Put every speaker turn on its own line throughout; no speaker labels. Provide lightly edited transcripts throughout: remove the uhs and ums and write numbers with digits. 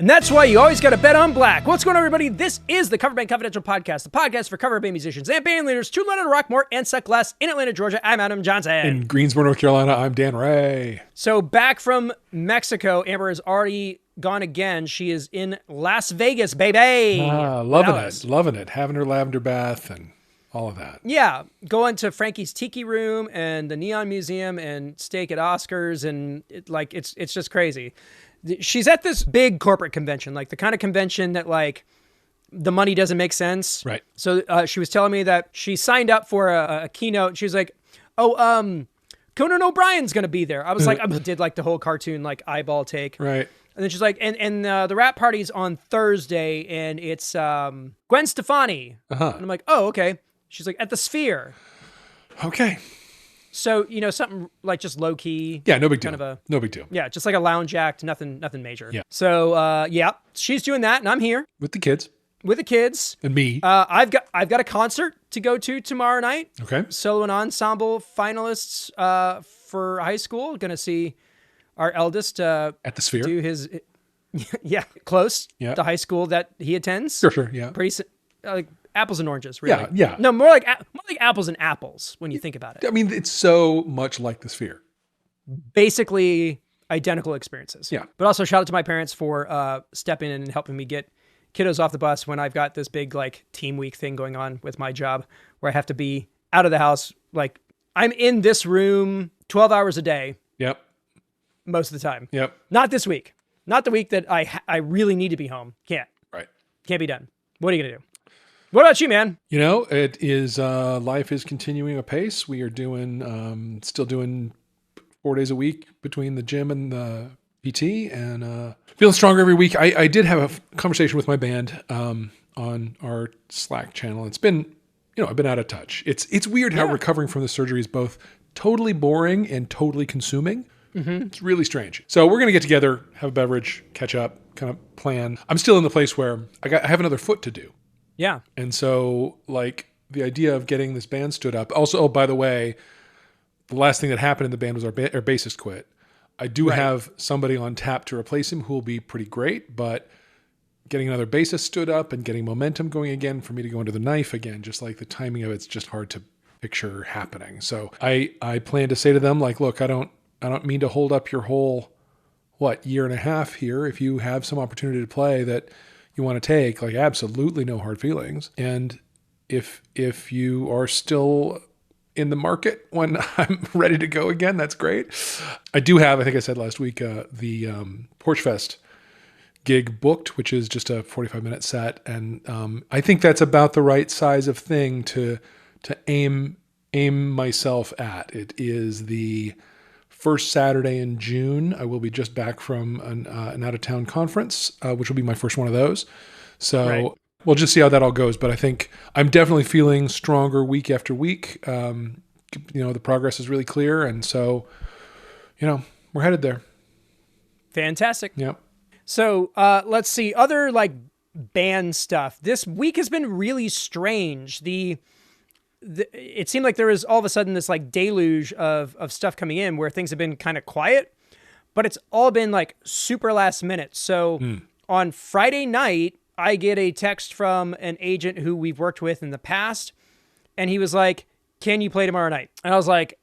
And that's why you always got to bet on black. What's going on, everybody? This is the Cover Band Confidential Podcast, the podcast for cover band musicians and band leaders to London, Rockmore, and Set Glass in Atlanta, Georgia. I'm Adam Johnson.
In Greensboro, North Carolina, I'm Dan Ray.
So back from Mexico, Amber has already gone again. She is in Las Vegas, baby.
Loving it. Having her lavender bath and all of that.
Yeah, going to Frankie's Tiki Room and the Neon Museum and steak at Oscars, and it's just crazy. She's at this big corporate convention, like the kind of convention that like the money doesn't make sense.
Right.
So she was telling me that she signed up for a keynote. She was like, Conan O'Brien's going to be there. I was like, I did like the whole cartoon, like eyeball take.
Right.
And then she's like, and the rap party's on Thursday and it's Gwen Stefani.
Uh-huh.
And I'm like, oh, okay. She's like, at the Sphere.
Okay.
So, something like just low key.
Yeah, no big deal. No big deal.
Yeah, just like a lounge act, nothing major.
Yeah.
So, she's doing that, and I'm here
With the kids.
And
me.
I've got a concert to go to tomorrow night.
Okay.
Solo and ensemble finalists for high school. Going to see our eldest
at the Sphere.
do his close to high school that he attends.
Sure. Yeah.
Pretty like apples and oranges, really.
Yeah.
No, more like apples and apples when you think about it.
I mean, it's so much like the Sphere.
Basically identical experiences.
Yeah.
But also shout out to my parents for stepping in and helping me get kiddos off the bus when I've got this big like team week thing going on with my job where I have to be out of the house. Like I'm in this room 12 hours a day.
Yep.
Most of the time.
Yep.
Not this week. Not the week that I really need to be home. Can't.
Right.
Can't be done. What are you going to do? What about you, man?
It is, life is continuing apace. We are still doing 4 days a week between the gym and the PT and feeling stronger every week. I did have a conversation with my band on our Slack channel. It's been, I've been out of touch. It's weird how recovering from the surgery is both totally boring and totally consuming. Mm-hmm. It's really strange. So we're going to get together, have a beverage, catch up, kind of plan. I'm still in the place where I have another foot to do.
Yeah.
And so, like, the idea of getting this band stood up. Also, by the way, the last thing that happened in the band was our bassist quit. I do have somebody on tap to replace him who will be pretty great, but getting another bassist stood up and getting momentum going again for me to go into the knife again, just like the timing of it's just hard to picture happening. So I plan to say to them, like, look, I don't mean to hold up your whole, year and a half here. If you have some opportunity to play that you want to take, like, absolutely no hard feelings. And if you are still in the market when I'm ready to go again, that's great. I do have, I think I said last week, the Porch Fest gig booked, which is just a 45-minute set. And I think that's about the right size of thing to aim myself at. It is the first Saturday in June. I will be just back from an out-of-town conference, which will be my first one of those. So we'll just see how that all goes. But I think I'm definitely feeling stronger week after week. The progress is really clear. And so, we're headed there.
Fantastic.
Yep.
So let's see. Other like band stuff. This week has been really strange. It seemed like there was all of a sudden this like deluge of stuff coming in where things have been kind of quiet, but it's all been like super last minute. So on Friday night, I get a text from an agent who we've worked with in the past, and he was like, "Can you play tomorrow night?" And I was like,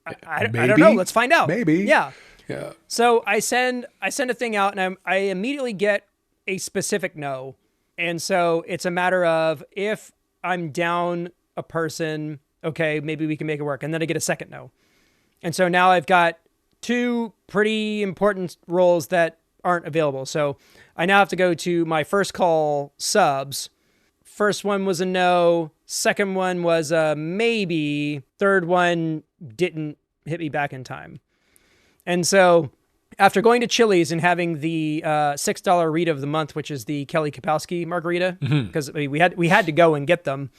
I don't know. Let's find out.
Maybe.
Yeah.
Yeah.
So I send a thing out, and I immediately get a specific no. And so it's a matter of if I'm down a person, okay, maybe we can make it work. And then I get a second no. And so now I've got two pretty important roles that aren't available. So I now have to go to my first call subs. First one was a no. Second one was a maybe. Third one didn't hit me back in time. And so after going to Chili's and having the $6 Rita of the month, which is the Kelly Kapowski margarita, because we had to go and get them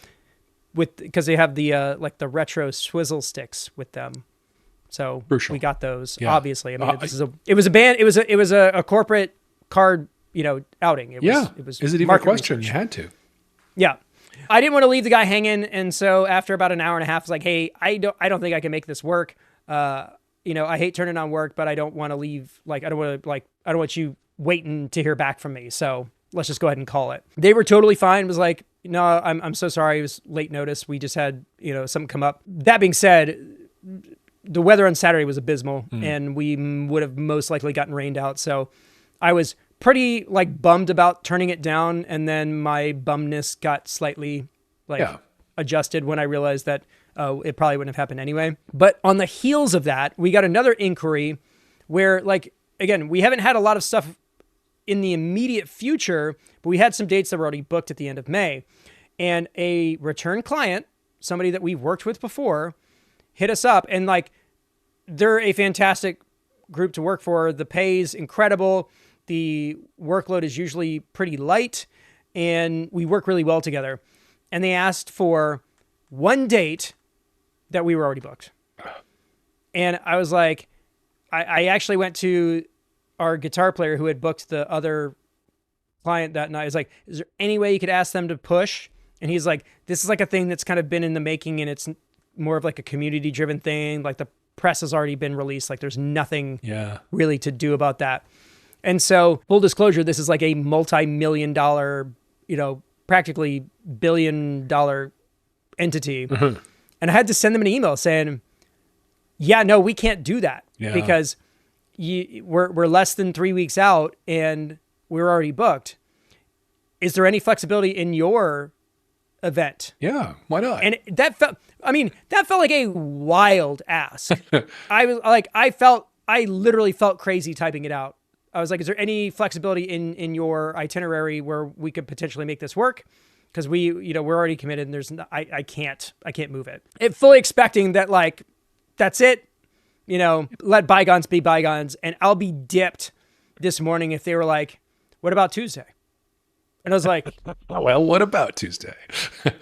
because they have the like the retro swizzle sticks with them. So we got those, obviously. I mean, it was a corporate card, outing. It was
Is it even a question? Research. You had to.
Yeah. I didn't want to leave the guy hanging. And so after about an hour and a half, I was like, hey, I don't think I can make this work. I hate turning on work, but I don't want to leave. Like, I don't want you waiting to hear back from me. So let's just go ahead and call it. They were totally fine. Was like, no, I'm so sorry. It was late notice. We just had, something come up. That being said, the weather on Saturday was abysmal and we would have most likely gotten rained out. So I was pretty bummed about turning it down. And then my bumness got slightly adjusted when I realized that it probably wouldn't have happened anyway. But on the heels of that, we got another inquiry where again, we haven't had a lot of stuff in the immediate future, but we had some dates that were already booked at the end of May. And a return client, somebody that we've worked with before, hit us up, and they're a fantastic group to work for. The pay's incredible. The workload is usually pretty light, and we work really well together. And they asked for one date that we were already booked. And I was like, I actually went to our guitar player who had booked the other client that night. I was like, is there any way you could ask them to push? And he's like, this is a thing that's kind of been in the making, and it's more of a community driven thing. The press has already been released. There's nothing really to do about that. And so full disclosure, this is a multi-million-dollar, practically billion-dollar entity. Mm-hmm. And I had to send them an email saying, yeah, no, we can't do that because we're less than 3 weeks out and we're already booked. Is there any flexibility in your event?
Yeah, why not?
And that felt like a wild ask. I literally felt crazy typing it out. I was like, is there any flexibility in your itinerary where we could potentially make this work? Because we're already committed and I can't move it. Fully expecting that that's it, let bygones be bygones. And I'll be dipped this morning if they were like, what about Tuesday? And I was like,
well, what about Tuesday?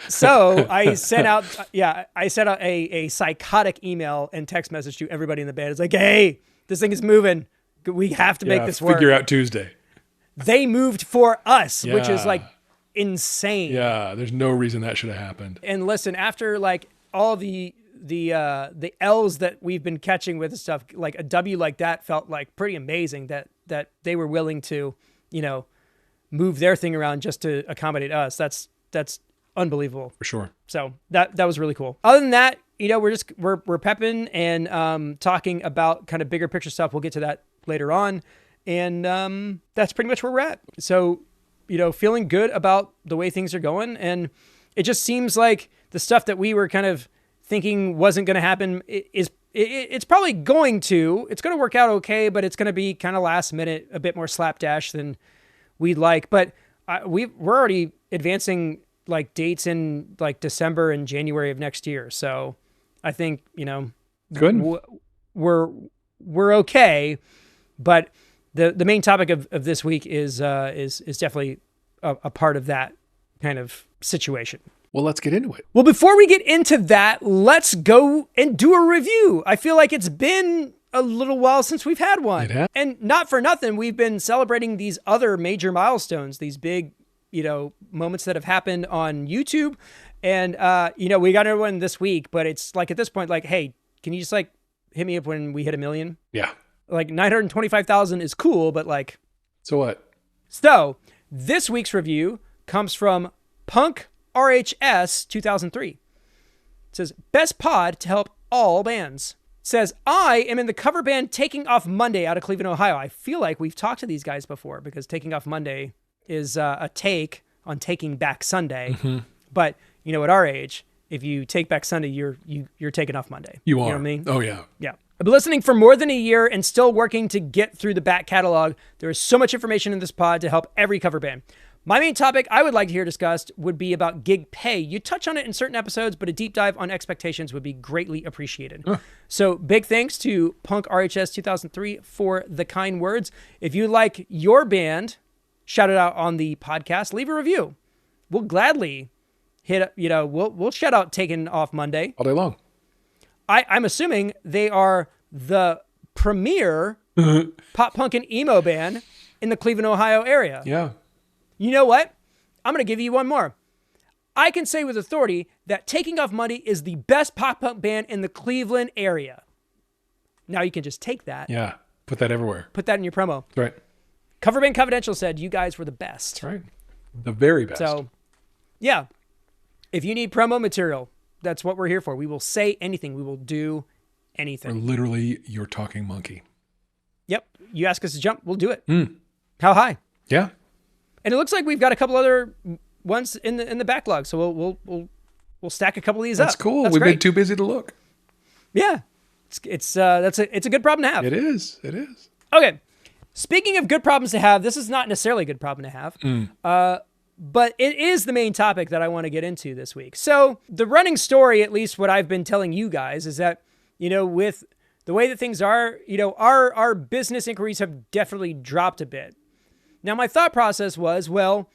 So I sent out a psychotic email and text message to everybody in the band. It's like, hey, this thing is moving. We have to make this work.
Figure out Tuesday.
They moved for us, which is insane.
Yeah, there's no reason that should have happened.
And listen, after all the L's that we've been catching with stuff, a W like that felt pretty amazing that they were willing to, move their thing around just to accommodate us. That's unbelievable.
For sure.
So that was really cool. Other than that, we're pepping and talking about kind of bigger picture stuff. We'll get to that later on. And that's pretty much where we're at. So, feeling good about the way things are going. And it just seems like the stuff that we were kind of thinking wasn't going to happen it's probably going to. It's going to work out okay, but it's going to be kind of last minute, a bit more slapdash than we'd like. But we're already advancing dates in December and January of next year. So I think,
good.
We're okay. But the main topic of this week is definitely a part of that kind of situation.
Well, let's get into it.
Well, before we get into that, let's go and do a review. I feel like it's been a little while since we've had one.
It has.
And not for nothing, we've been celebrating these other major milestones, these big, moments that have happened on YouTube. And, we got another one this week, but it's at this point, hey, can you just hit me up when we hit 1 million?
Yeah.
925,000 is cool, but
So what?
So this week's review comes from Punk RHS 2003. It says, best pod to help all bands. It says, I am in the cover band Taking Off Monday out of Cleveland, Ohio. I feel like we've talked to these guys before because Taking Off Monday is a take on Taking Back Sunday. Mm-hmm. But, at our age, if you take back Sunday, you're taking off Monday.
You are.
You know what I mean?
Oh, yeah.
Yeah. I've been listening for more than a year and still working to get through the back catalog. There is so much information in this pod to help every cover band. My main topic I would like to hear discussed would be about gig pay. You touch on it in certain episodes, but a deep dive on expectations would be greatly appreciated. So big thanks to Punk RHS 2003 for the kind words. If you like your band, shout it out on the podcast, leave a review. We'll gladly we'll shout out Taking Off Monday.
All day long.
I'm assuming they are the premier pop punk and emo band in the Cleveland, Ohio area.
Yeah.
You know what? I'm going to give you one more. I can say with authority that Taking Off Monday is the best pop punk band in the Cleveland area. Now you can just take that.
Yeah. Put that everywhere.
Put that in your promo.
Right.
Cover Band Confidential said you guys were the best.
That's right. The very best.
So, yeah. If you need promo material, that's what we're here for. We will say anything. We will do anything.
We're literally your talking monkey.
Yep. You ask us to jump, we'll do it. How high?
Yeah.
And it looks like we've got a couple other ones in the backlog. So we'll stack a couple of these
That's
up.
cool.
That's
We've
great.
been too busy to look.
Yeah. It's a good problem to have.
It is. It is.
Okay. Speaking of good problems to have, this is not necessarily a good problem to have. But it is the main topic that I want to get into this week. So the running story, at least what I've been telling you guys, is that, with the way that things are, our business inquiries have definitely dropped a bit. Now, my thought process was, well,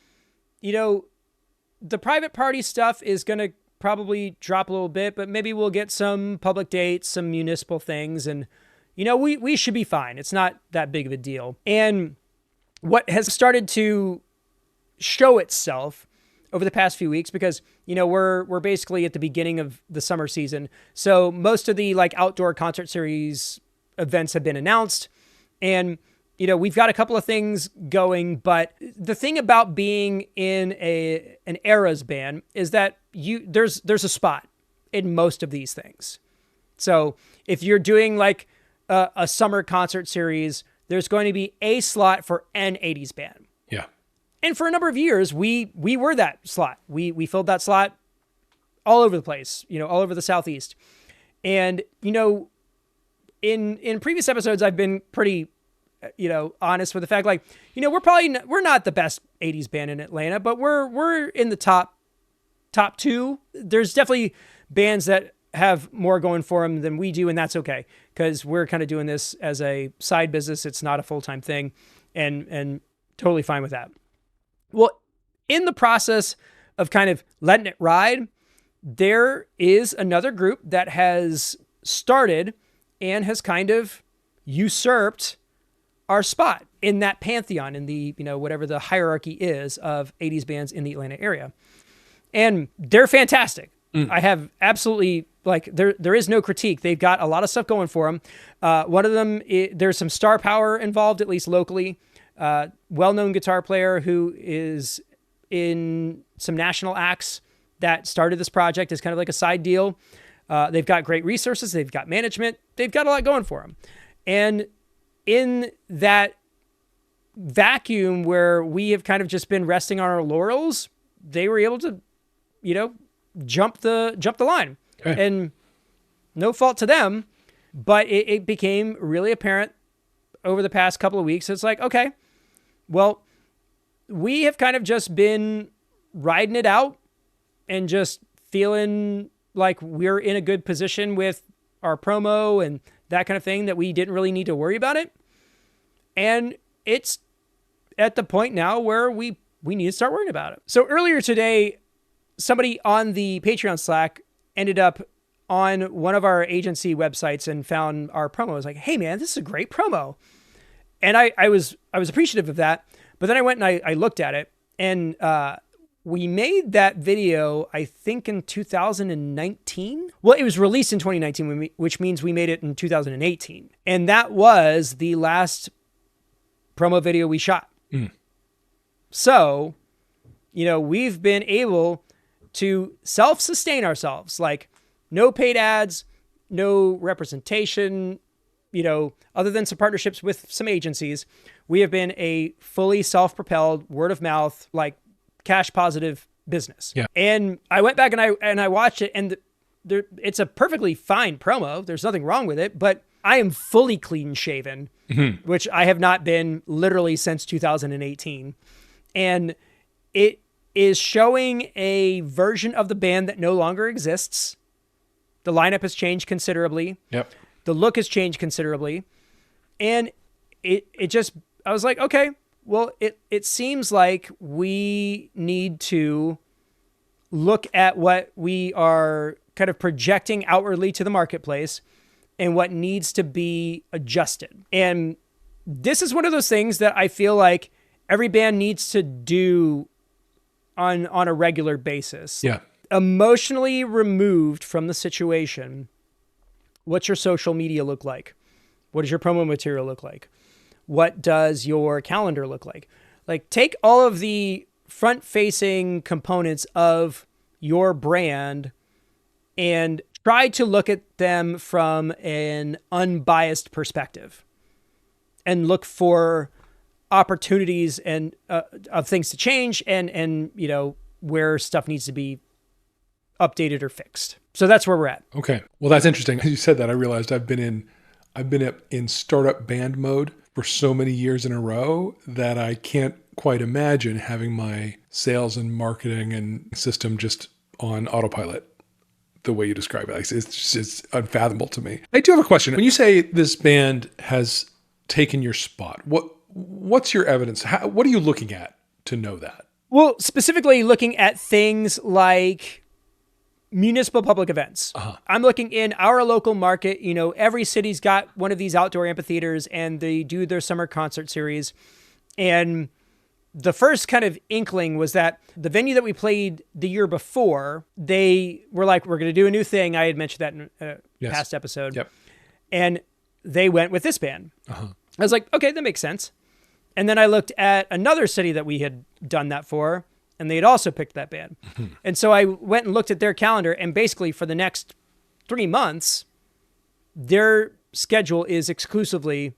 the private party stuff is going to probably drop a little bit, but maybe we'll get some public dates, some municipal things, and, we should be fine. It's not that big of a deal. And what has started to show itself over the past few weeks, because we're basically at the beginning of the summer season, so most of the outdoor concert series events have been announced, and we've got a couple of things going. But the thing about being in an Eras band is that there's a spot in most of these things. So if you're doing a summer concert series, there's going to be a slot for an 80s band.
Yeah.
And for a number of years, we were that slot. We filled that slot all over the place, all over the Southeast. And, in previous episodes, I've been pretty, honest with the fact, we're not the best 80s band in Atlanta, but we're in the top two. There's definitely bands that have more going for them than we do, and that's okay, because we're kind of doing this as a side business. It's not a full-time thing, and totally fine with that. Well, in the process of kind of letting it ride, there is another group that has started and has kind of usurped our spot in that pantheon, in the, whatever the hierarchy is of 80s bands in the Atlanta area. And they're fantastic. I have absolutely, there is no critique. They've got a lot of stuff going for them. One of them, there's some star power involved, at least locally. Well-known guitar player who is in some national acts that started this project as kind of like a side deal. They've got great resources. They've got management. They've got a lot going for them. And in that vacuum where we have kind of just been resting on our laurels, they were able to, jump the line. Okay. And no fault to them, but it became really apparent over the past couple of weeks. It's like, okay, well, we have kind of just been riding it out and just feeling like we're in a good position with our promo and that kind of thing, that we didn't really need to worry about it. And it's at the point now where we need to start worrying about it. So earlier today, somebody on the Patreon Slack ended up on one of our agency websites and found our promo. I was like, hey man, this is a great promo. And I was appreciative of that. But then I went and I looked at it, and we made that video, I think, in 2019. Well, it was released in 2019, which means we made it in 2018. And that was the last promo video we shot. So, we've been able to self-sustain ourselves, no paid ads, no representation, other than some partnerships with some agencies. We have been a fully self-propelled, word of mouth, cash positive business. Yeah. And I went back and I watched it, and it's a perfectly fine promo. There's nothing wrong with it, but I am fully clean shaven, which I have not been literally since 2018. And it is showing a version of the band that no longer exists. The lineup has changed considerably. Yep. The look has changed considerably. And I was like, okay, well, it seems like we need to look at what we are kind of projecting outwardly to the marketplace and what needs to be adjusted. And this is one of those things that I feel like every band needs to do on a regular basis. Yeah. Emotionally removed from the situation, what's your social media look like? What does your promo material look like? What does your calendar look like? Like, take all of the front-facing components of your brand and try to look at them from an unbiased perspective and look for opportunities and of things to change and where stuff needs to be updated or fixed. So that's where we're at.
Okay. Well, that's interesting. As you said that, I realized I've been in startup band mode for so many years in a row that I can't quite imagine having my sales and marketing and system just on autopilot the way you describe it. It's unfathomable to me. I do have a question. When you say this band has taken your spot, what's your evidence? What are you looking at to know that?
Well, specifically looking at things like municipal public events. I'm looking in our local market. Every city's got one of these outdoor amphitheaters and they do their summer concert series. And the first kind of inkling was that the venue that we played the year before, they were like, we're going to do a new thing. I had mentioned that in a past episode.
Yep.
And they went with this band. I was like, okay, that makes sense. And then I looked at another city that we had done that for, and they had also picked that band. And so I went and looked at their calendar, and basically for the next 3 months, their schedule is exclusively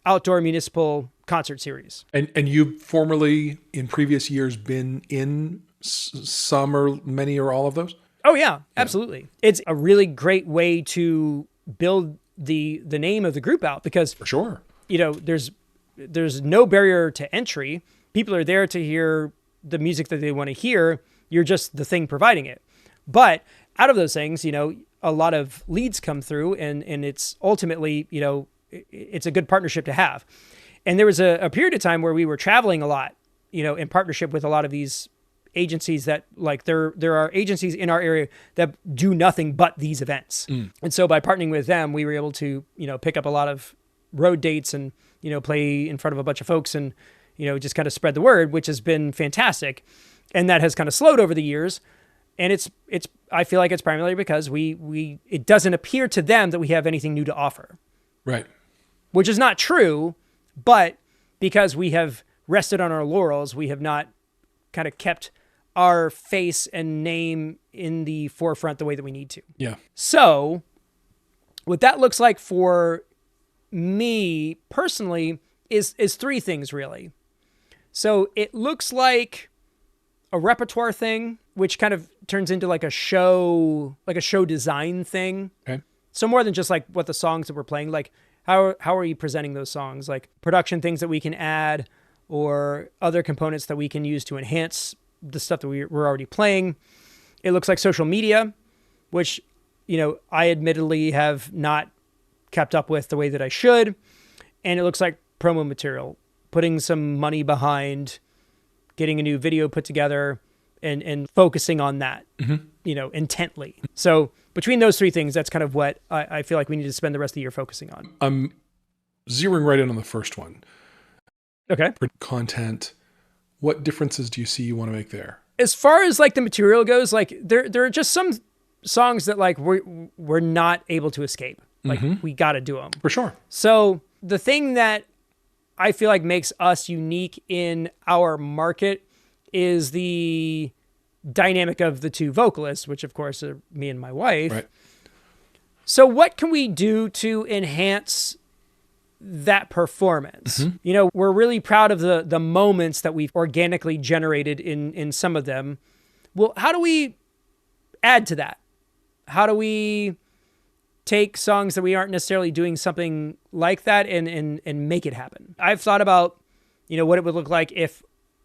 outdoor municipal concert series.
And you've formerly in previous years been in some or many or all of those?
Oh yeah, absolutely. It's a really great way to build the name of the group out because
For sure.
There's no barrier to entry. People are there to hear the music that they want to hear. You're just the thing providing it. But out of those things, a lot of leads come through and it's ultimately, it's a good partnership to have. And there was a period of time where we were traveling a lot, in partnership with a lot of these agencies that like there are agencies in our area that do nothing but these events. And so by partnering with them, we were able to, pick up a lot of road dates and, play in front of a bunch of folks and, just kind of spread the word, which has been fantastic. And that has kind of slowed over the years. And I feel like it's primarily because it doesn't appear to them that we have anything new to offer.
Right.
Which is not true, but because we have rested on our laurels, we have not kind of kept our face and name in the forefront the way that we need to.
Yeah.
So what that looks like for me personally is 3 things really. So it looks like a repertoire thing, which kind of turns into like a show design thing.
Okay.
So more than just like what the songs that we're playing, like how are you presenting those songs? Like production things that we can add or other components that we can use to enhance the stuff that we're already playing. It looks like social media, which, I admittedly have not kept up with the way that I should. And it looks like promo material, putting some money behind getting a new video put together and focusing on that, intently. So between those 3 things, that's kind of what I feel like we need to spend the rest of the year focusing on.
I'm zeroing right in on the first one.
Okay.
Content. What differences do you see you want to make there?
As far as like the material goes, like there are just some songs that like we're not able to escape. Like we got to do them.
For sure.
So the thing that I feel like makes us unique in our market is the dynamic of the 2 vocalists, which of course are me and my wife.
Right.
So what can we do to enhance that performance? We're really proud of the moments that we've organically generated in some of them. Well, how do we add to that? How do we take songs that we aren't necessarily doing something like that and make it happen? I've thought about, what it would look like if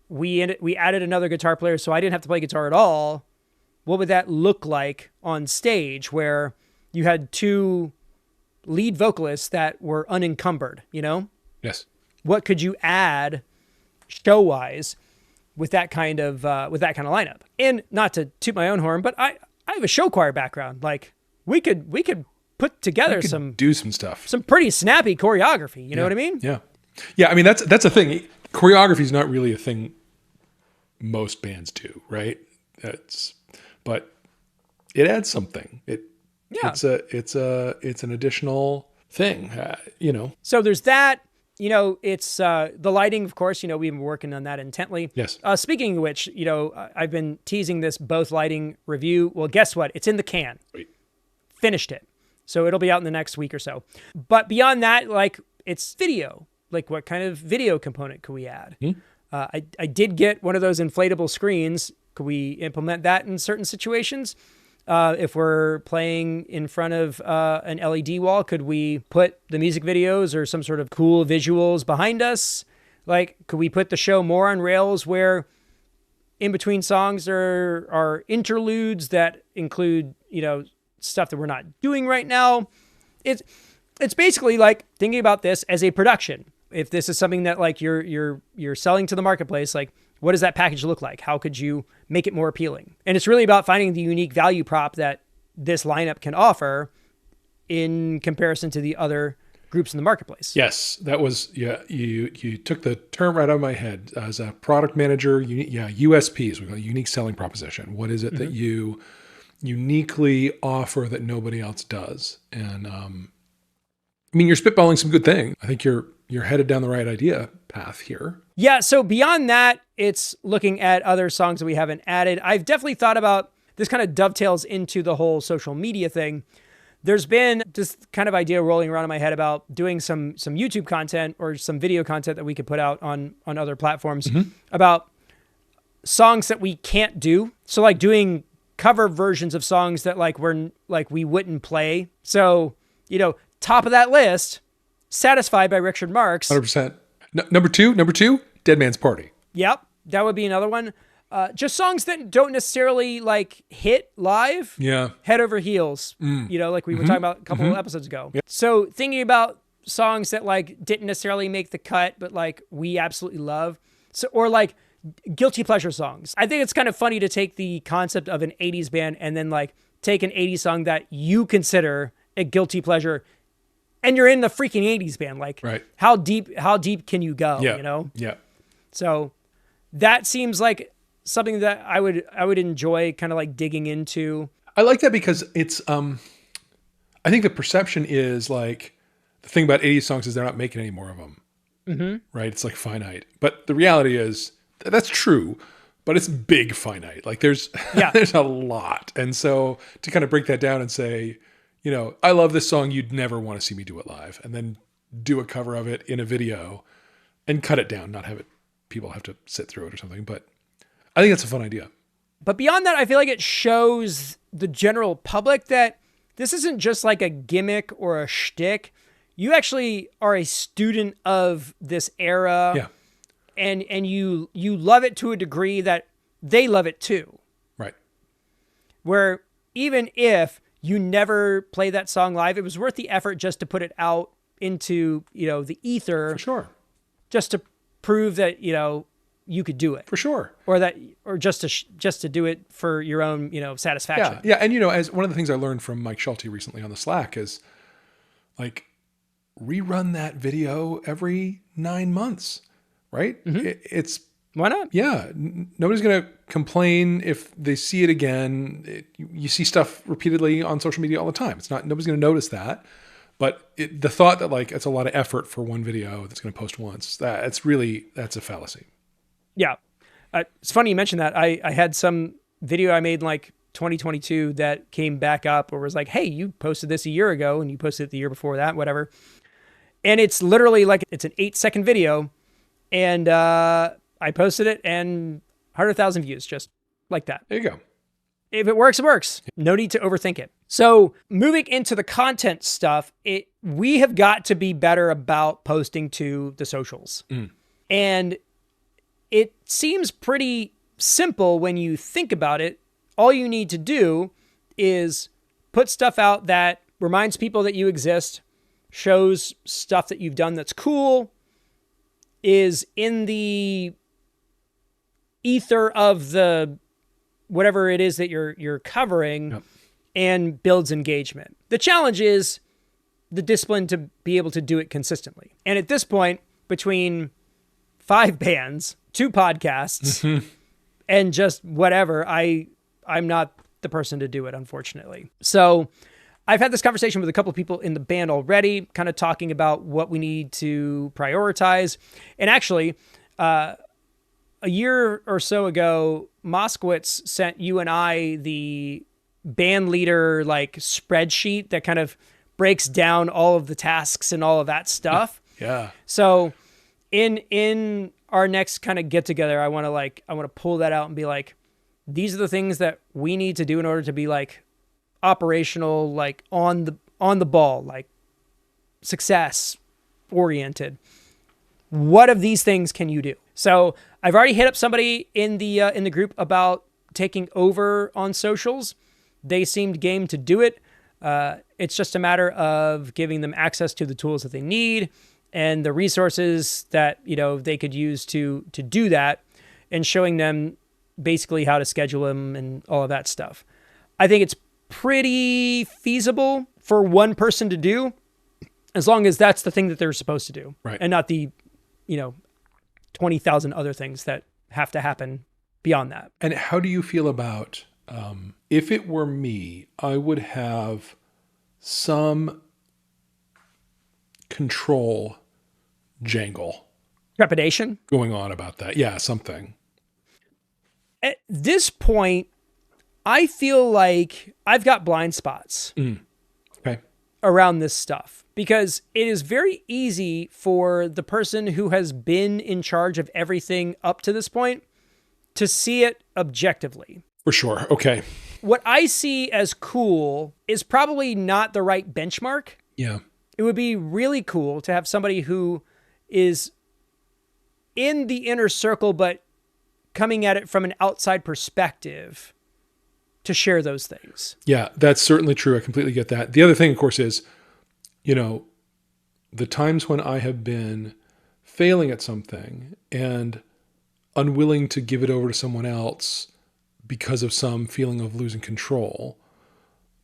we added another guitar player so I didn't have to play guitar at all. What would that look like on stage where you had 2 lead vocalists that were unencumbered,
Yes.
What could you add show-wise with that kind of lineup? And not to toot my own horn, but I have a show choir background. Like we could put together
do some stuff,
some pretty snappy choreography. You know what I mean?
Yeah. Yeah. I mean, that's a thing. Choreography is not really a thing most bands do, right? But it adds something. It's an additional thing,
So there's that. it's the lighting, of course, we've been working on that intently.
Yes.
Speaking of which, I've been teasing this both lighting review. Well, guess what? It's in the can.
Sweet.
Finished it. So it'll be out in the next week or so. But beyond that, like, it's video. Like, what kind of video component could we add? I did get one of those inflatable screens. Could we implement that in certain situations? If we're playing in front of an LED wall, could we put the music videos or some sort of cool visuals behind us? Like, could we put the show more on rails where in between songs there are interludes that include, stuff that we're not doing right now? It's basically like thinking about this as a production. If this is something that like you're selling to the marketplace, like, what does that package look like? How could you make it more appealing? And it's really about finding the unique value prop that this lineup can offer in comparison to the other groups in the marketplace.
Yes, that was, you took the term right out of my head. As a product manager, USPs, we call it unique selling proposition. What is it that you uniquely offer that nobody else does? And you're spitballing some good thing. I think you're headed down the right idea path here.
Yeah, so beyond that, it's looking at other songs that we haven't added. I've definitely thought about, this kind of dovetails into the whole social media thing. There's been this kind of idea rolling around in my head about doing some YouTube content or some video content that we could put out on other platforms about songs that we can't do. So like doing cover versions of songs that we wouldn't play. So, top of that list, Satisfied by Richard Marx.
100%. Number two, Dead Man's Party.
Yep, that would be another one. Just songs that don't necessarily like hit live.
Yeah.
Head over heels. Like we were talking about a couple of episodes ago. Yep. So thinking about songs that like didn't necessarily make the cut, but like we absolutely love. So, or like guilty pleasure songs. I think it's kind of funny to take the concept of an 80s band and then like take an 80s song that you consider a guilty pleasure, and you're in the freaking 80s band. Like,
right.
How deep can you go?
Yeah. Yeah.
So that seems like something that I would enjoy kind of like digging into.
I like that because it's, I think the perception is like, the thing about 80s songs is they're not making any more of them. Right? It's like finite. But the reality is that's true, but it's big finite. Like there's a lot. And so to kind of break that down and say, I love this song, you'd never want to see me do it live, and then do a cover of it in a video and cut it down, not have it, people have to sit through it or something. But I think that's a fun idea.
But beyond that, I feel like it shows the general public that this isn't just like a gimmick or a shtick. You actually are a student of this era.
Yeah.
And you love it to a degree that they love it too.
Right.
Where even if you never play that song live, it was worth the effort just to put it out into, the ether.
For sure.
Just to prove that, you could do it.
For sure.
Or just to do it for your own, satisfaction.
Yeah. And, as one of the things I learned from Mike Schulte recently on the Slack is like rerun that video every 9 months, right? It's
why not?
Yeah. Nobody's going to complain if they see it again. You see stuff repeatedly on social media all the time. Nobody's going to notice that. But the thought that like it's a lot of effort for one video that's going to post once, that's a fallacy.
Yeah. It's funny you mentioned that. I had some video I made in like 2022 that came back up or was like, hey, you posted this a year ago and you posted it the year before that, whatever. And it's literally like, it's an 8-second video. And I posted it and 100,000 views, just like that.
There you go.
If it works, it works. No need to overthink it. So moving into the content stuff, we have got to be better about posting to the socials. And it seems pretty simple when you think about it. All you need to do is put stuff out that reminds people that you exist, shows stuff that you've done that's cool, is in the ether of the whatever it is that you're covering, and builds engagement. The challenge is the discipline to be able to do it consistently. And at this point, between 5 bands, 2 podcasts, and just whatever, I'm not the person to do it, unfortunately. So I've had this conversation with a couple of people in the band already, kind of talking about what we need to prioritize. And actually, a year or so ago, Moskowitz sent you and I the band leader like spreadsheet that kind of breaks down all of the tasks and all of that stuff.
Yeah.
So in our next kind of get together, I want to pull that out and be like, these are the things that we need to do in order to be like operational, like on the ball, like success oriented. What of these things can you do? So I've already hit up somebody in the group about taking over on socials. They seemed game to do it. It's just a matter of giving them access to the tools that they need and the resources that, they could use to do that, and showing them basically how to schedule them and all of that stuff. I think it's pretty feasible for one person to do, as long as that's the thing that they're supposed to do,
right?
And not the, 20,000 other things that have to happen beyond that.
And how do you feel about, if it were me, I would have some control jangle.
Trepidation?
Going on about that. Yeah, something.
At this point, I feel like I've got blind spots
Okay.
around this stuff, because it is very easy for the person who has been in charge of everything up to this point to see it objectively.
For sure. Okay.
What I see as cool is probably not the right benchmark.
Yeah.
It would be really cool to have somebody who is in the inner circle, but coming at it from an outside perspective to share those things.
Yeah, that's certainly true. I completely get that. The other thing, of course, is, the times when I have been failing at something and unwilling to give it over to someone else because of some feeling of losing control.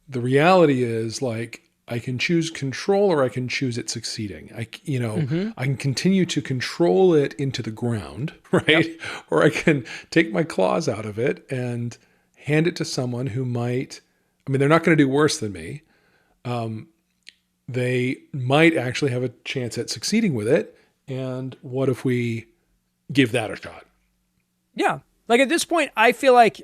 The reality is, like, I can choose control or I can choose it succeeding. I can continue to control it into the ground, right? Yep. Or I can take my claws out of it and hand it to someone who might, they're not going to do worse than me. They might actually have a chance at succeeding with it. And what if we give that a shot?
Yeah. Like at this point, I feel like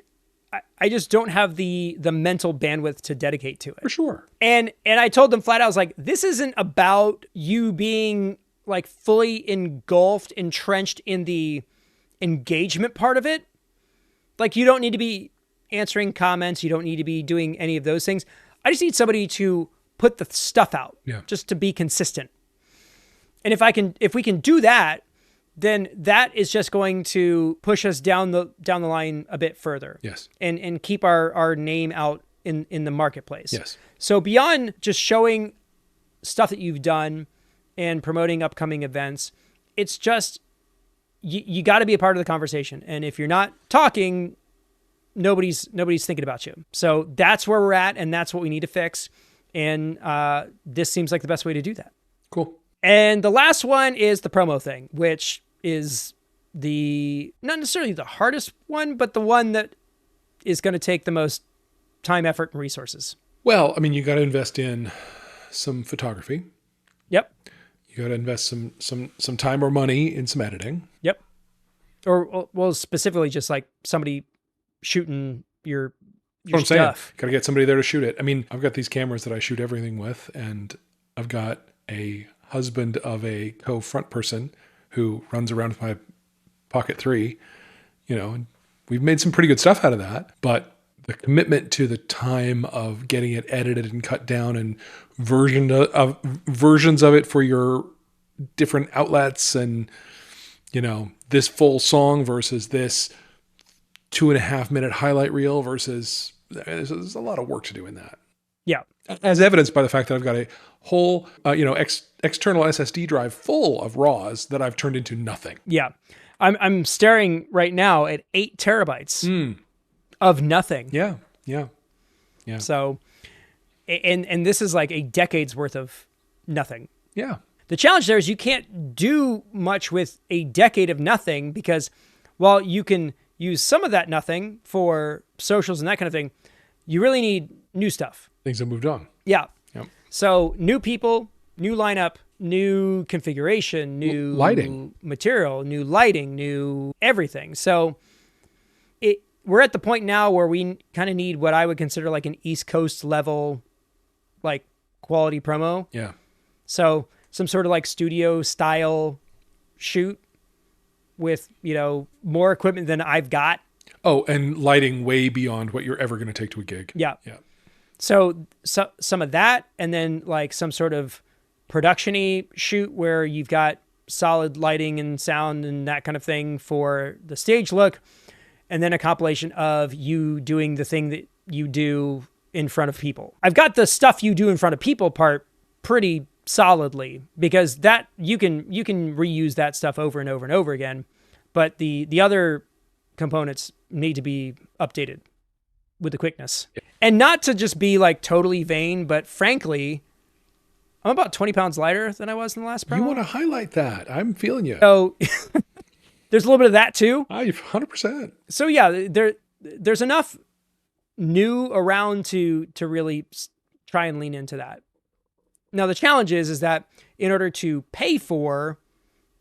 I just don't have the mental bandwidth to dedicate to it.
For sure.
And I told them flat out, I was like, this isn't about you being like fully engulfed, entrenched in the engagement part of it. Like, you don't need to be answering comments. You don't need to be doing any of those things. I just need somebody to put the stuff out, just to be consistent. And if we can do that, then that is just going to push us down the line a bit further.
Yes.
And keep our name out in the marketplace.
Yes.
So beyond just showing stuff that you've done and promoting upcoming events, it's just, you got to be a part of the conversation. And if you're not talking, nobody's thinking about you. So that's where we're at, and that's what we need to fix. And this seems like the best way to do that.
Cool.
And the last one is the promo thing, which is not necessarily the hardest one, but the one that is going to take the most time, effort, and resources.
Well, you got to invest in some photography.
Yep.
You got to invest some time or money in some editing.
Yep. Or, well, specifically just like somebody shooting your stuff.
Got to get somebody there to shoot it. I've got these cameras that I shoot everything with, and I've got a husband of a co-front person who runs around with my Pocket 3, and we've made some pretty good stuff out of that, but the commitment to the time of getting it edited and cut down and versions of it for your different outlets, and, this full song versus this 2.5 minute highlight reel versus, there's a lot of work to do in that.
Yeah.
As evidenced by the fact that I've got a whole, external SSD drive full of RAWs that I've turned into nothing.
Yeah. I'm staring right now at 8 terabytes of nothing.
Yeah.
So, and this is like a decade's worth of nothing.
Yeah.
The challenge there is you can't do much with a decade of nothing, because while you can use some of that nothing for socials and that kind of thing, you really need new stuff.
Things have moved on.
Yeah.
Yep.
So new people, new lineup, new configuration, new
lighting,
material, new lighting, new everything. So we're at the point now where we kind of need what I would consider like an East Coast level, like quality promo.
Yeah.
So some sort of like studio style shoot with, more equipment than I've got.
Oh, and lighting way beyond what you're ever going to take to a gig.
Yeah.
Yeah.
So some of that, and then like some sort of production-y shoot where you've got solid lighting and sound and that kind of thing for the stage look, and then a compilation of you doing the thing that you do in front of people. I've got the stuff you do in front of people part pretty solidly, because that you can reuse that stuff over and over and over again, but the other components need to be updated with the quickness. And not to just be like totally vain, but frankly, I'm about 20 pounds lighter than I was in the last promo.
You want to highlight that. I'm feeling you.
So there's a little bit of that too.
100%.
So yeah, there's enough new around to really try and lean into that. Now the challenge is that in order to pay for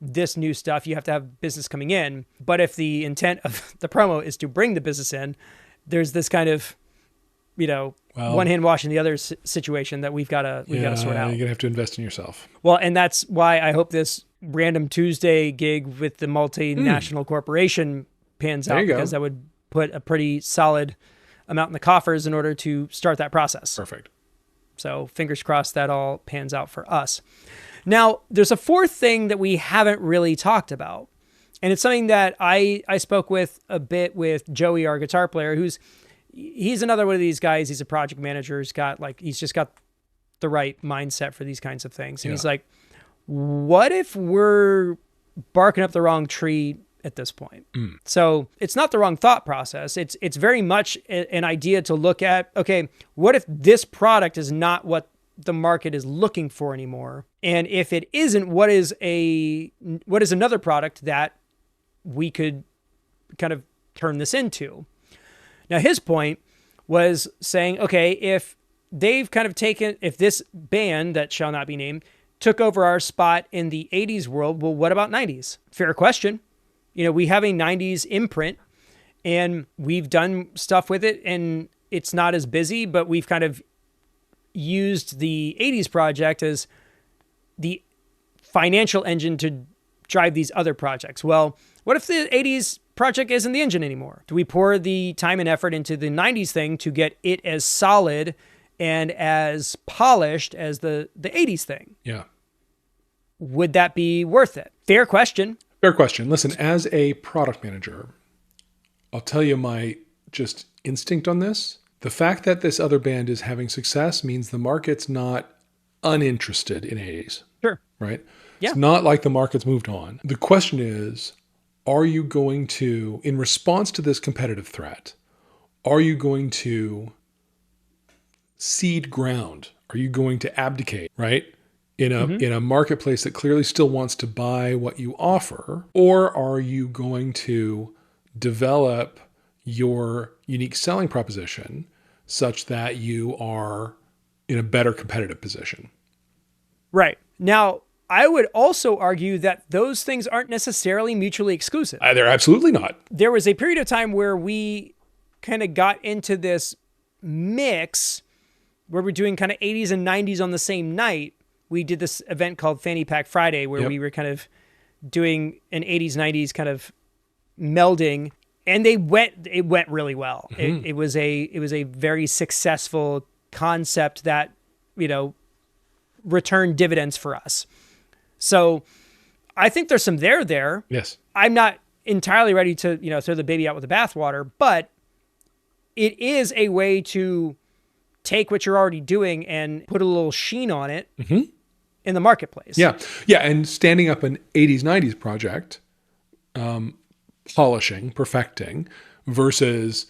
this new stuff, you have to have business coming in. But if the intent of the promo is to bring the business in, there's this kind of, one hand washing the other situation that we've got to sort out.
You're gonna have to invest in yourself.
Well, and that's why I hope this Random Tuesday gig with the multinational corporation pans out, because that would put a pretty solid amount in the coffers in order to start that process.
Perfect.
So fingers crossed that all pans out for us. Now, there's a fourth thing that we haven't really talked about. And it's something that I spoke with a bit with Joey, our guitar player, he's another one of these guys. He's a project manager. He's just got the right mindset for these kinds of things. And he's like, what if we're barking up the wrong tree at this point? So it's not the wrong thought process. It's very much an idea to look at, okay, what if this product is not what the market is looking for anymore? And if it isn't, what is another product that we could kind of turn this into? Now, his point was saying, okay, if they've kind of if this band that shall not be named took over our spot in the 80s world, well, what about 90s? Fair question. We have a 90s imprint and we've done stuff with it, and it's not as busy, but we've kind of used the 80s project as the financial engine to drive these other projects. Well, what if the 80s project isn't the engine anymore? Do we pour the time and effort into the 90s thing to get it as solid and as polished as the 80s thing?
Yeah.
Would that be worth it? Fair question.
Fair question. Listen, as a product manager, I'll tell you my just instinct on this. The fact that this other band is having success means the market's not uninterested in 80s.
Sure.
Right?
Yeah.
It's not like the market's moved on. The question is, are you going to, in response to this competitive threat, are you going to cede ground? Are you going to abdicate, right? In a marketplace that clearly still wants to buy what you offer? Or are you going to develop your unique selling proposition such that you are in a better competitive position?
Right. Now, I would also argue that those things aren't necessarily mutually exclusive.
They're absolutely not.
There was a period of time where we kind of got into this mix where we're doing kind of 80s and 90s on the same night. We did this event called Fanny Pack Friday where we were kind of doing an 80s, 90s kind of melding, and it went really well. It was a very successful concept that, returned dividends for us. So I think there's some there.
Yes.
I'm not entirely ready to, throw the baby out with the bathwater, but it is a way to take what you're already doing and put a little sheen on it in the marketplace.
Yeah. Yeah. And standing up an 80s, 90s project, polishing, perfecting, versus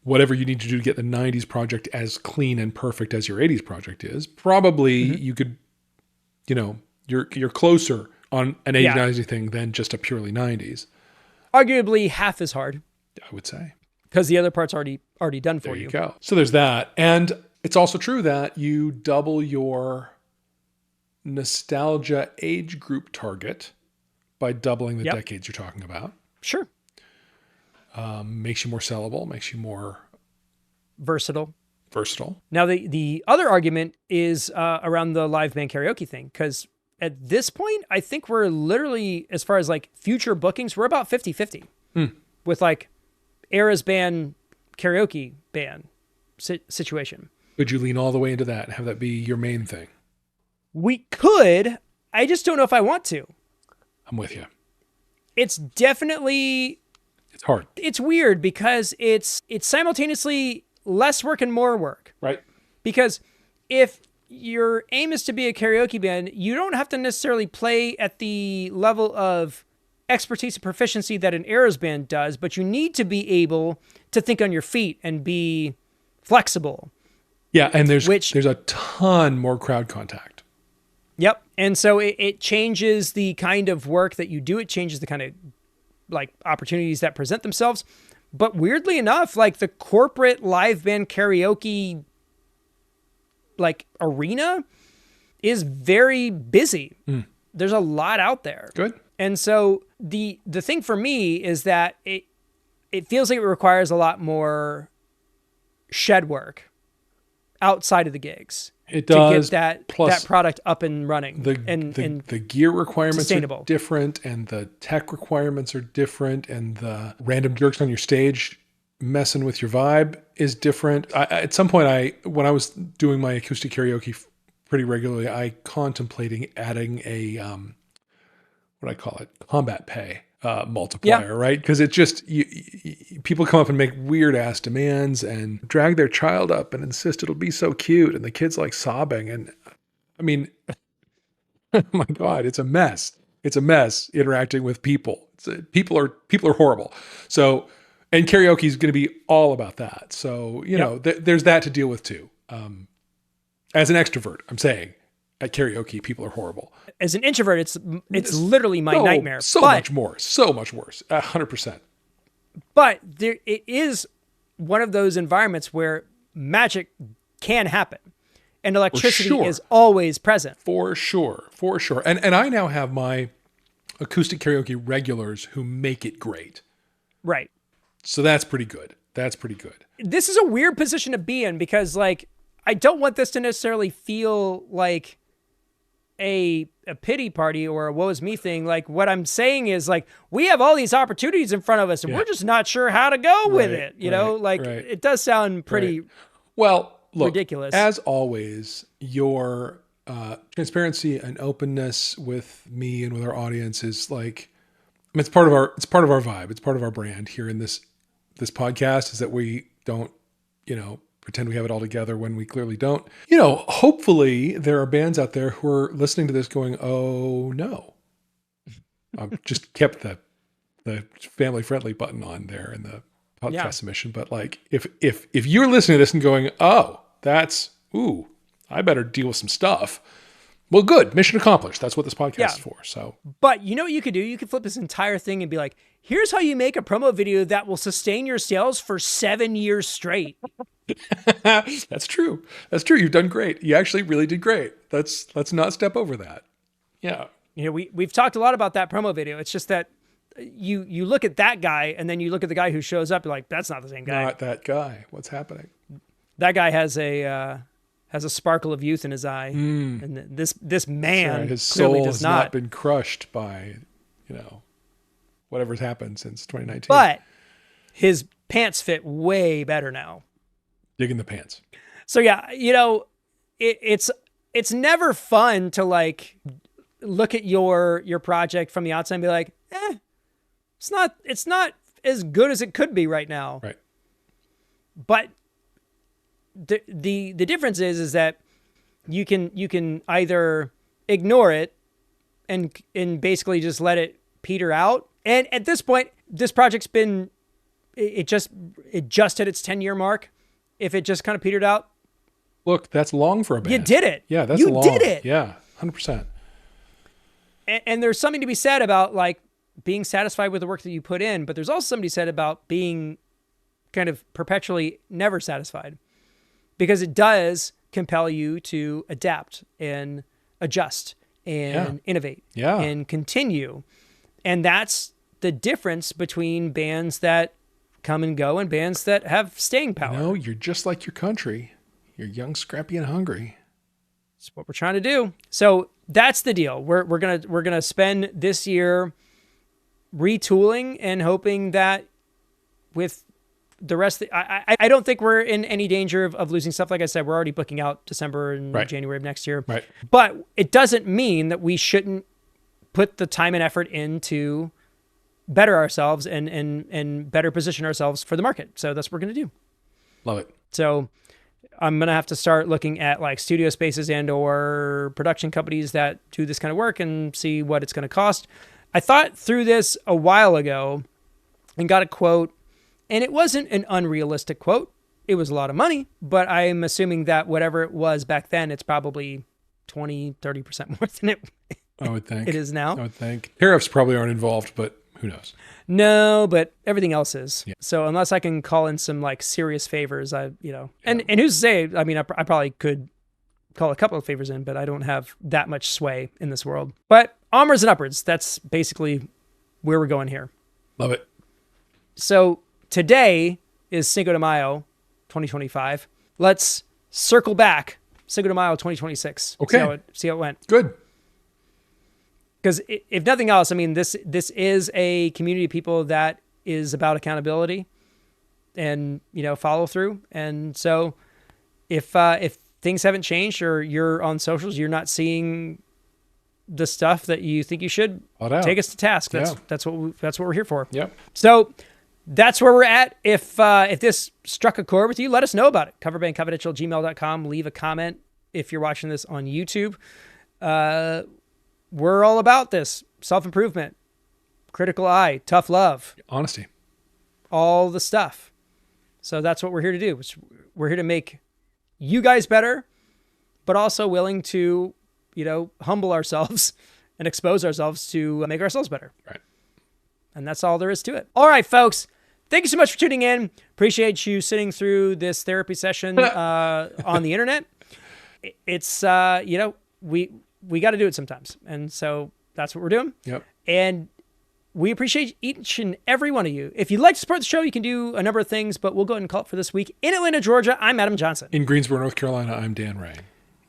whatever you need to do to get the 90s project as clean and perfect as your 80s project is, probably you could, you're closer on an 80s, 90s thing than just a purely 90s.
Arguably half as hard,
I would say.
because the other part's already done for
There you go. So there's that. And It's also true that you double your nostalgia age group target by doubling the decades you're talking about.
Sure.
Makes you more sellable, makes you more
versatile. Now, the other argument is around the live band karaoke thing, because at this point, I think we're literally, as far as like future bookings, we're about 50-50 with like Era's band karaoke band situation.
Could you lean all the way into that and have that be your main thing?
We could. I just don't know if I want to.
I'm with you.
It's definitely...
It's hard.
It's weird because it's simultaneously less work and more work.
Right.
Because if your aim is to be a karaoke band, you don't have to necessarily play at the level of expertise and proficiency that an Era's band does, but you need to be able to think on your feet and be flexible.
Yeah, and there's a ton more crowd contact.
Yep. And so it changes the kind of work that you do. It changes the kind of like opportunities that present themselves. But weirdly enough, like the corporate live band karaoke like arena is very busy. There's a lot out there.
Good.
And so the thing for me is that it feels like it requires a lot more shed work outside of the gigs.
It does.
To get that product up and running.
The gear requirements
sustainable.
Are different, and the tech requirements are different, and the random jerks on your stage messing with your vibe is different. At some point, when I was doing my acoustic karaoke pretty regularly, I contemplating adding a what I call it, combat pay multiplier, right? Because it just people come up and make weird ass demands and drag their child up and insist it'll be so cute, and the kid's like sobbing, and I mean, oh my God, it's a mess. It's a mess interacting with people. People are horrible. So, and karaoke is going to be all about that. So you know, there's that to deal with too. As an extrovert, I'm saying at karaoke, people are horrible. As
an introvert, it's literally my nightmare.
Much more, so much worse, 100%.
But it is one of those environments where magic can happen, and electricity is always present.
For sure. And I now have my acoustic karaoke regulars who make it great.
Right.
So that's pretty good.
This is a weird position to be in because, like, I don't want this to necessarily feel like a pity party or a woe is me thing. Like, what I'm saying is, like, we have all these opportunities in front of us and we're just not sure how to go with it. You know, like it does sound pretty
look,
ridiculous.
As always, your transparency and openness with me and with our audience is like, I mean, it's part of our vibe. It's part of our brand here in this podcast, is that we don't, pretend we have it all together when we clearly don't. Hopefully there are bands out there who are listening to this going, oh no. I've just kept the family friendly button on there in the podcast submission. But like, if you're listening to this and going, oh, I better deal with some stuff. Well, good. Mission accomplished. That's what this podcast is for. So,
but you know what you could do? You could flip this entire thing and be like, here's how you make a promo video that will sustain your sales for 7 years straight.
That's true. You've done great. You actually really did great. Let's not step over that. Yeah.
We've talked a lot about that promo video. It's just that you look at that guy and then you look at the guy who shows up. You're like, that's not the same guy.
Not that guy. What's happening?
That guy has a sparkle of youth in his eye, and this man
his
clearly
soul
does
has
not.
not been crushed by, whatever's happened since 2019.
But his pants fit way better now.
Digging the pants.
So yeah, it's never fun to like look at your project from the outside and be like, it's not as good as it could be right now.
Right.
But the difference is that you can either ignore it and basically just let it peter out. And at this point, this project's been it just hit its 10-year mark. If it just kind of petered out,
look, that's long for a band.
You did it.
Yeah, that's
you
long.
did it.
Yeah, 100%.
And there's something to be said about like being satisfied with the work that you put in, but there's also something to be said about being kind of perpetually never satisfied. because it does compel you to adapt and adjust and innovate and continue. And that's the difference between bands that come and go and bands that have staying power.
No, you're just like your country. You're young, scrappy, and hungry.
That's what we're trying to do. So that's the deal. We're gonna spend this year retooling and hoping that with the rest of I don't think we're in any danger of losing stuff. Like I said, we're already booking out December and January of next year.
Right.
But it doesn't mean that we shouldn't put the time and effort into better ourselves and better position ourselves for the market. So that's what we're going to do.
Love it.
So I'm going to have to start looking at like studio spaces and or production companies that do this kind of work and see what it's going to cost. I thought through this a while ago and got a quote, and it wasn't an unrealistic quote. It was a lot of money, but I'm assuming that whatever it was back then, it's probably 20, 30% more than
I would think
it is now.
I would think tariffs probably aren't involved, but who knows?
No, but everything else is.
Yeah.
So unless I can call in some like serious favors, and who's to say, I mean, I probably could call a couple of favors in, but I don't have that much sway in this world. But onwards and upwards, that's basically where we're going here.
Love it.
So today is Cinco de Mayo 2025. Let's circle back Cinco de Mayo 2026.
Okay.
See how it went.
Good.
Because if nothing else, I mean, this is a community of people that is about accountability and, follow through. And so if things haven't changed or you're on socials, you're not seeing the stuff that you think you should, take us to task. That's what we're here for.
Yep.
So that's where we're at. If this struck a chord with you, let us know about it. Coverbandconfidential@gmail.com. Leave a comment if you're watching this on YouTube. We're all about this. Self-improvement, critical eye, tough love.
Honesty.
All the stuff. So that's what we're here to do. We're here to make you guys better, but also willing to, humble ourselves and expose ourselves to make ourselves better.
Right.
And that's all there is to it. All right, folks. Thank you so much for tuning in. Appreciate you sitting through this therapy session on the internet. It's, we got to do it sometimes. And so that's what we're doing.
Yep.
And we appreciate each and every one of you. If you'd like to support the show, you can do a number of things, but we'll go ahead and call it for this week. In Atlanta, Georgia, I'm Adam Johnson.
In Greensboro, North Carolina, I'm Dan Ray.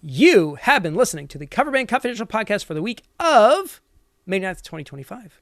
You have been listening to the Cover Band Confidential podcast for the week of May 9th, 2025.